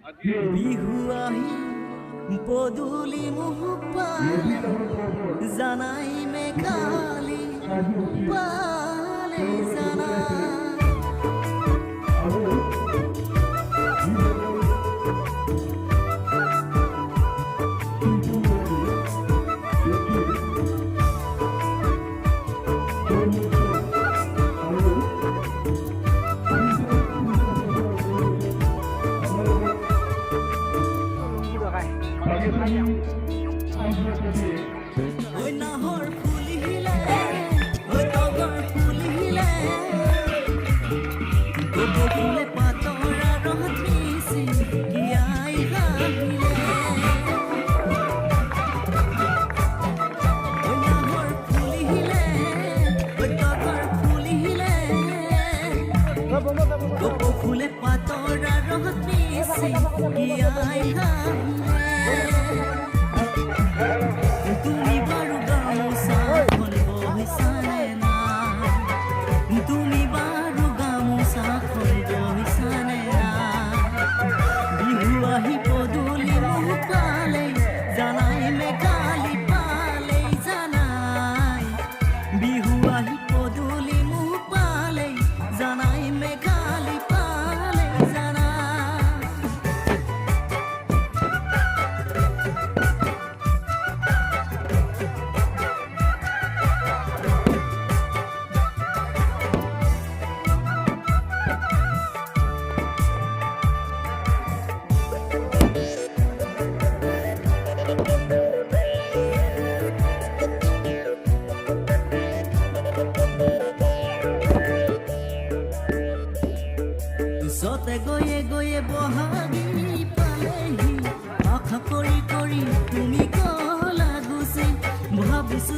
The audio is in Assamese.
বিহু আহি পদূলি মুখ পালে জানাই মেঘালি পালে জানা ঐ নাহৰ ফুলিলে ঐ তগৰ ফুলিলে ফুলে পাতৰা ৰথ নিছি কিয়াই হাঁহিলে ঐ নাহৰ ফুলিলে ঐ তগৰ ফুলিলে ফুলে পাতৰা ৰথ নিছি কিয়াই হাঁহিলে তুমি বারু গামোচা বহিছানে না তুমি বারু গামোচা বহিছানে না বিহু আহি পদূলি মুখ পালে জানাই মেঘালি পালে জানাই বিহু আহি পদূলি মুখ পালে জানাই মেঘালি পালে জানাই পিছতে গয়ে গয়ে বহাগি পালেহি আশা কৰি কৰি তুমি কলা গুচি ভাবিছো